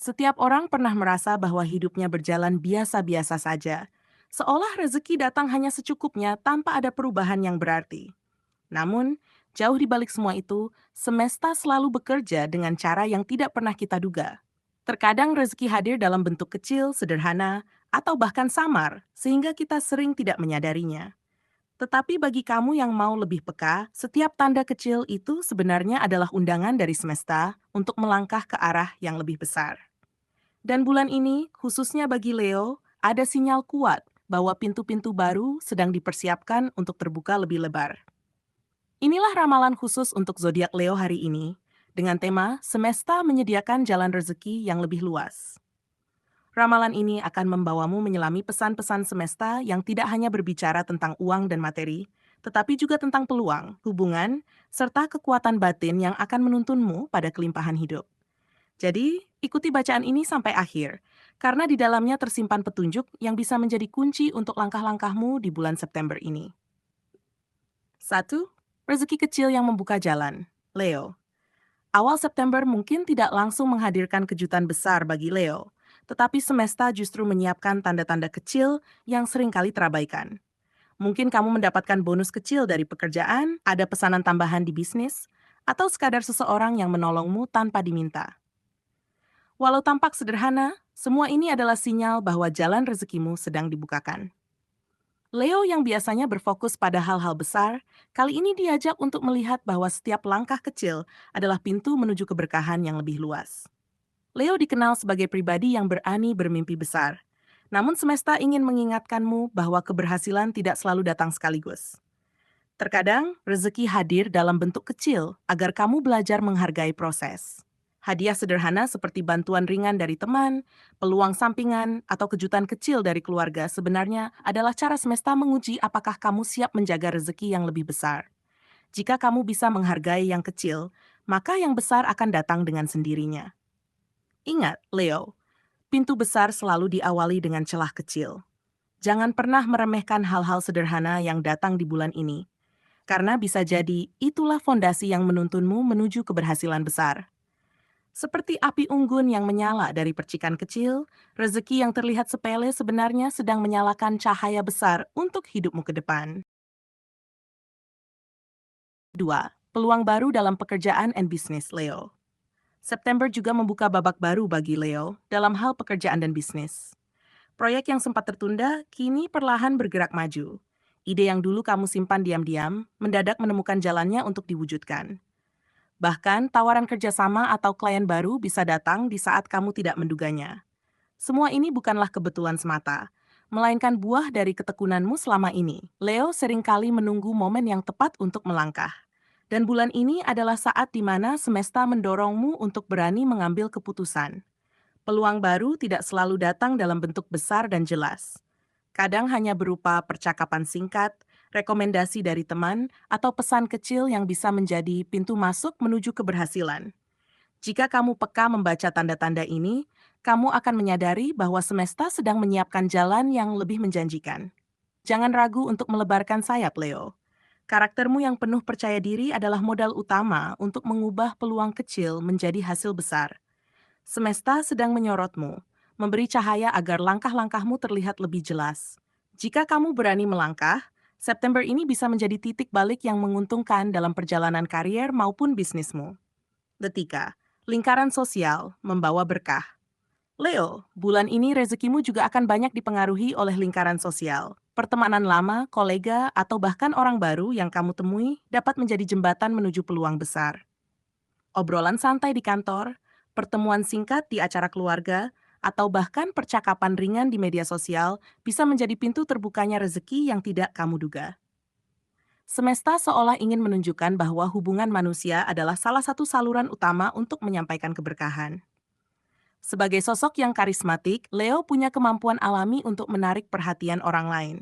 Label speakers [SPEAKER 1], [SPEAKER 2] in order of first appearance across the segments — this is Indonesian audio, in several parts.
[SPEAKER 1] Setiap orang pernah merasa bahwa hidupnya berjalan biasa-biasa saja, seolah rezeki datang hanya secukupnya tanpa ada perubahan yang berarti. Namun, jauh di balik semua itu, semesta selalu bekerja dengan cara yang tidak pernah kita duga. Terkadang rezeki hadir dalam bentuk kecil, sederhana, atau bahkan samar, sehingga kita sering tidak menyadarinya. Tetapi bagi kamu yang mau lebih peka, setiap tanda kecil itu sebenarnya adalah undangan dari semesta untuk melangkah ke arah yang lebih besar. Dan bulan ini, khususnya bagi Leo, ada sinyal kuat bahwa pintu-pintu baru sedang dipersiapkan untuk terbuka lebih lebar. Inilah ramalan khusus untuk zodiak Leo hari ini, dengan tema Semesta Menyediakan Jalan Rezeki yang Lebih Luas. Ramalan ini akan membawamu menyelami pesan-pesan semesta yang tidak hanya berbicara tentang uang dan materi, tetapi juga tentang peluang, hubungan, serta kekuatan batin yang akan menuntunmu pada kelimpahan hidup. Jadi, ikuti bacaan ini sampai akhir, karena di dalamnya tersimpan petunjuk yang bisa menjadi kunci untuk langkah-langkahmu di bulan September ini. 1. Rezeki kecil yang membuka jalan. Leo. Awal September mungkin tidak langsung menghadirkan kejutan besar bagi Leo, tetapi semesta justru menyiapkan tanda-tanda kecil yang seringkali terabaikan. Mungkin kamu mendapatkan bonus kecil dari pekerjaan, ada pesanan tambahan di bisnis, atau sekadar seseorang yang menolongmu tanpa diminta. Walau tampak sederhana, semua ini adalah sinyal bahwa jalan rezekimu sedang dibukakan. Leo yang biasanya berfokus pada hal-hal besar, kali ini diajak untuk melihat bahwa setiap langkah kecil adalah pintu menuju keberkahan yang lebih luas. Leo dikenal sebagai pribadi yang berani bermimpi besar. Namun semesta ingin mengingatkanmu bahwa keberhasilan tidak selalu datang sekaligus. Terkadang, rezeki hadir dalam bentuk kecil agar kamu belajar menghargai proses. Hadiah sederhana seperti bantuan ringan dari teman, peluang sampingan, atau kejutan kecil dari keluarga sebenarnya adalah cara semesta menguji apakah kamu siap menjaga rezeki yang lebih besar. Jika kamu bisa menghargai yang kecil, maka yang besar akan datang dengan sendirinya. Ingat, Leo, pintu besar selalu diawali dengan celah kecil. Jangan pernah meremehkan hal-hal sederhana yang datang di bulan ini, karena bisa jadi itulah fondasi yang menuntunmu menuju keberhasilan besar. Seperti api unggun yang menyala dari percikan kecil, rezeki yang terlihat sepele sebenarnya sedang menyalakan cahaya besar untuk hidupmu ke depan. 2. Peluang baru dalam pekerjaan dan bisnis Leo. September juga membuka babak baru bagi Leo dalam hal pekerjaan dan bisnis. Proyek yang sempat tertunda kini perlahan bergerak maju. Ide yang dulu kamu simpan diam-diam mendadak menemukan jalannya untuk diwujudkan. Bahkan, tawaran kerjasama atau klien baru bisa datang di saat kamu tidak menduganya. Semua ini bukanlah kebetulan semata, melainkan buah dari ketekunanmu selama ini. Leo seringkali menunggu momen yang tepat untuk melangkah. Dan bulan ini adalah saat di mana semesta mendorongmu untuk berani mengambil keputusan. Peluang baru tidak selalu datang dalam bentuk besar dan jelas. Kadang hanya berupa percakapan singkat, rekomendasi dari teman, atau pesan kecil yang bisa menjadi pintu masuk menuju keberhasilan. Jika kamu peka membaca tanda-tanda ini, kamu akan menyadari bahwa semesta sedang menyiapkan jalan yang lebih menjanjikan. Jangan ragu untuk melebarkan sayap, Leo. Karaktermu yang penuh percaya diri adalah modal utama untuk mengubah peluang kecil menjadi hasil besar. Semesta sedang menyorotmu, memberi cahaya agar langkah-langkahmu terlihat lebih jelas. Jika kamu berani melangkah, September ini bisa menjadi titik balik yang menguntungkan dalam perjalanan karier maupun bisnismu. Ketiga, lingkaran sosial membawa berkah. Leo, bulan ini rezekimu juga akan banyak dipengaruhi oleh lingkaran sosial. Pertemanan lama, kolega, atau bahkan orang baru yang kamu temui dapat menjadi jembatan menuju peluang besar. Obrolan santai di kantor, pertemuan singkat di acara keluarga, atau bahkan percakapan ringan di media sosial bisa menjadi pintu terbukanya rezeki yang tidak kamu duga. Semesta seolah ingin menunjukkan bahwa hubungan manusia adalah salah satu saluran utama untuk menyampaikan keberkahan. Sebagai sosok yang karismatik, Leo punya kemampuan alami untuk menarik perhatian orang lain.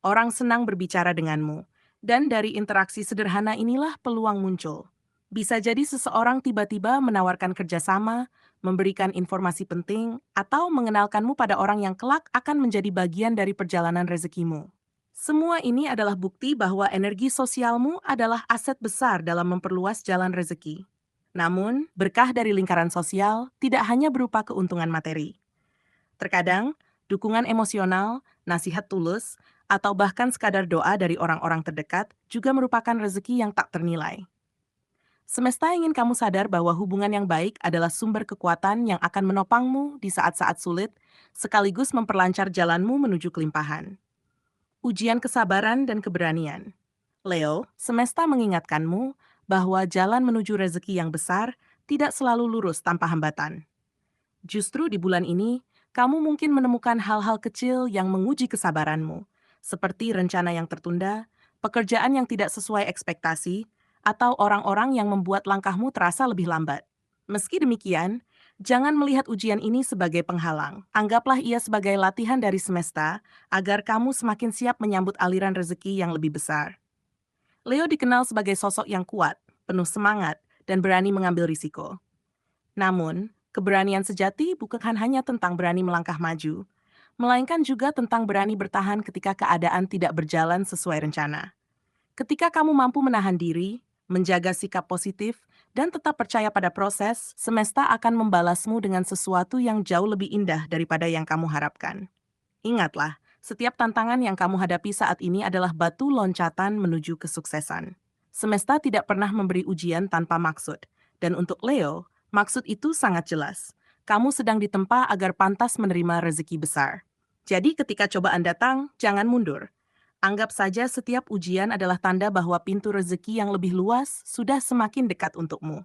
[SPEAKER 1] Orang senang berbicara denganmu, dan dari interaksi sederhana inilah peluang muncul. Bisa jadi seseorang tiba-tiba menawarkan kerjasama, memberikan informasi penting, atau mengenalkanmu pada orang yang kelak akan menjadi bagian dari perjalanan rezekimu. Semua ini adalah bukti bahwa energi sosialmu adalah aset besar dalam memperluas jalan rezeki. Namun, berkah dari lingkaran sosial tidak hanya berupa keuntungan materi. Terkadang, dukungan emosional, nasihat tulus, atau bahkan sekadar doa dari orang-orang terdekat juga merupakan rezeki yang tak ternilai. Semesta ingin kamu sadar bahwa hubungan yang baik adalah sumber kekuatan yang akan menopangmu di saat-saat sulit, sekaligus memperlancar jalanmu menuju kelimpahan. Ujian kesabaran dan keberanian. Leo, semesta mengingatkanmu bahwa jalan menuju rezeki yang besar tidak selalu lurus tanpa hambatan. Justru di bulan ini, kamu mungkin menemukan hal-hal kecil yang menguji kesabaranmu, seperti rencana yang tertunda, pekerjaan yang tidak sesuai ekspektasi, atau orang-orang yang membuat langkahmu terasa lebih lambat. Meski demikian, jangan melihat ujian ini sebagai penghalang. Anggaplah ia sebagai latihan dari semesta agar kamu semakin siap menyambut aliran rezeki yang lebih besar. Leo dikenal sebagai sosok yang kuat, penuh semangat, dan berani mengambil risiko. Namun, keberanian sejati bukan hanya tentang berani melangkah maju, melainkan juga tentang berani bertahan ketika keadaan tidak berjalan sesuai rencana. Ketika kamu mampu menahan diri, menjaga sikap positif, dan tetap percaya pada proses, semesta akan membalasmu dengan sesuatu yang jauh lebih indah daripada yang kamu harapkan. Ingatlah, setiap tantangan yang kamu hadapi saat ini adalah batu loncatan menuju kesuksesan. Semesta tidak pernah memberi ujian tanpa maksud, dan untuk Leo, maksud itu sangat jelas. Kamu sedang ditempa agar pantas menerima rezeki besar. Jadi ketika cobaan datang, jangan mundur. Anggap saja setiap ujian adalah tanda bahwa pintu rezeki yang lebih luas sudah semakin dekat untukmu.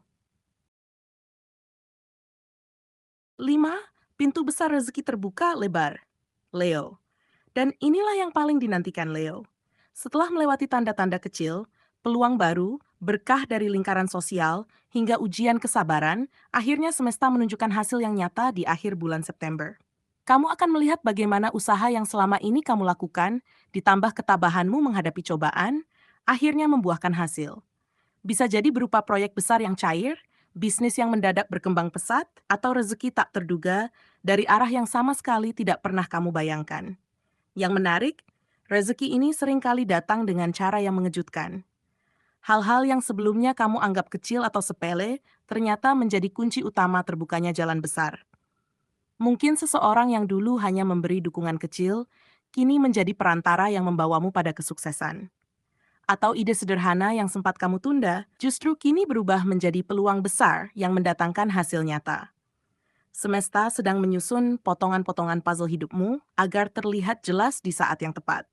[SPEAKER 1] 5. Pintu besar rezeki terbuka lebar. Leo. Dan inilah yang paling dinantikan Leo. Setelah melewati tanda-tanda kecil, peluang baru, berkah dari lingkaran sosial, hingga ujian kesabaran, akhirnya semesta menunjukkan hasil yang nyata di akhir bulan September. Kamu akan melihat bagaimana usaha yang selama ini kamu lakukan, ditambah ketabahanmu menghadapi cobaan, akhirnya membuahkan hasil. Bisa jadi berupa proyek besar yang cair, bisnis yang mendadak berkembang pesat, atau rezeki tak terduga dari arah yang sama sekali tidak pernah kamu bayangkan. Yang menarik, rezeki ini seringkali datang dengan cara yang mengejutkan. Hal-hal yang sebelumnya kamu anggap kecil atau sepele, ternyata menjadi kunci utama terbukanya jalan besar. Mungkin seseorang yang dulu hanya memberi dukungan kecil, kini menjadi perantara yang membawamu pada kesuksesan. Atau ide sederhana yang sempat kamu tunda, justru kini berubah menjadi peluang besar yang mendatangkan hasil nyata. Semesta sedang menyusun potongan-potongan puzzle hidupmu agar terlihat jelas di saat yang tepat.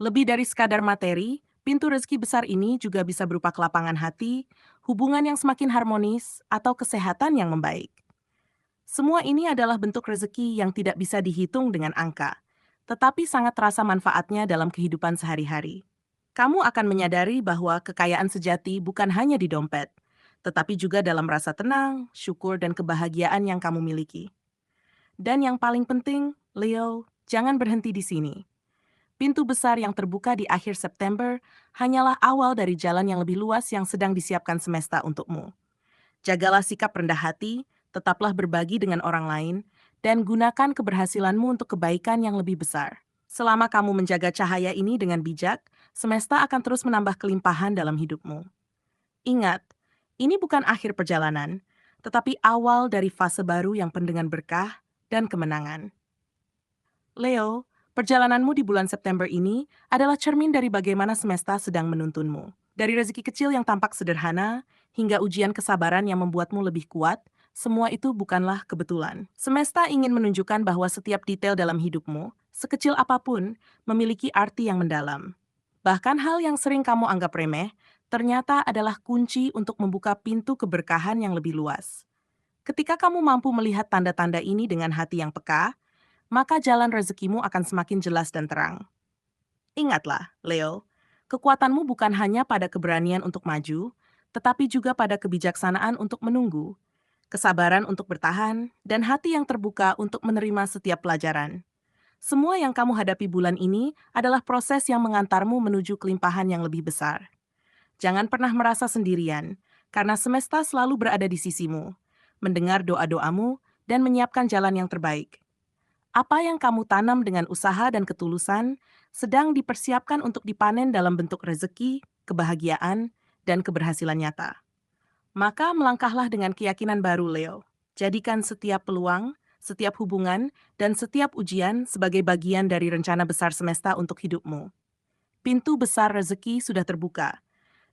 [SPEAKER 1] Lebih dari sekadar materi, pintu rezeki besar ini juga bisa berupa kelapangan hati, hubungan yang semakin harmonis, atau kesehatan yang membaik. Semua ini adalah bentuk rezeki yang tidak bisa dihitung dengan angka, tetapi sangat terasa manfaatnya dalam kehidupan sehari-hari. Kamu akan menyadari bahwa kekayaan sejati bukan hanya di dompet, tetapi juga dalam rasa tenang, syukur, dan kebahagiaan yang kamu miliki. Dan yang paling penting, Leo, jangan berhenti di sini. Pintu besar yang terbuka di akhir September hanyalah awal dari jalan yang lebih luas yang sedang disiapkan semesta untukmu. Jagalah sikap rendah hati, tetaplah berbagi dengan orang lain, dan gunakan keberhasilanmu untuk kebaikan yang lebih besar. Selama kamu menjaga cahaya ini dengan bijak, semesta akan terus menambah kelimpahan dalam hidupmu. Ingat, ini bukan akhir perjalanan, tetapi awal dari fase baru yang penuh dengan berkah dan kemenangan. Leo, perjalananmu di bulan September ini adalah cermin dari bagaimana semesta sedang menuntunmu. Dari rezeki kecil yang tampak sederhana, hingga ujian kesabaran yang membuatmu lebih kuat, semua itu bukanlah kebetulan. Semesta ingin menunjukkan bahwa setiap detail dalam hidupmu, sekecil apapun, memiliki arti yang mendalam. Bahkan hal yang sering kamu anggap remeh, ternyata adalah kunci untuk membuka pintu keberkahan yang lebih luas. Ketika kamu mampu melihat tanda-tanda ini dengan hati yang peka, maka jalan rezekimu akan semakin jelas dan terang. Ingatlah, Leo, kekuatanmu bukan hanya pada keberanian untuk maju, tetapi juga pada kebijaksanaan untuk menunggu, kesabaran untuk bertahan, dan hati yang terbuka untuk menerima setiap pelajaran. Semua yang kamu hadapi bulan ini adalah proses yang mengantarmu menuju kelimpahan yang lebih besar. Jangan pernah merasa sendirian, karena semesta selalu berada di sisimu, mendengar doa-doamu, dan menyiapkan jalan yang terbaik. Apa yang kamu tanam dengan usaha dan ketulusan sedang dipersiapkan untuk dipanen dalam bentuk rezeki, kebahagiaan, dan keberhasilan nyata. Maka melangkahlah dengan keyakinan baru, Leo. Jadikan setiap peluang, setiap hubungan, dan setiap ujian sebagai bagian dari rencana besar semesta untuk hidupmu. Pintu besar rezeki sudah terbuka,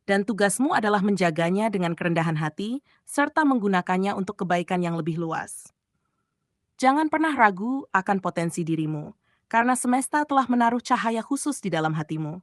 [SPEAKER 1] dan tugasmu adalah menjaganya dengan kerendahan hati serta menggunakannya untuk kebaikan yang lebih luas. Jangan pernah ragu akan potensi dirimu, karena semesta telah menaruh cahaya khusus di dalam hatimu.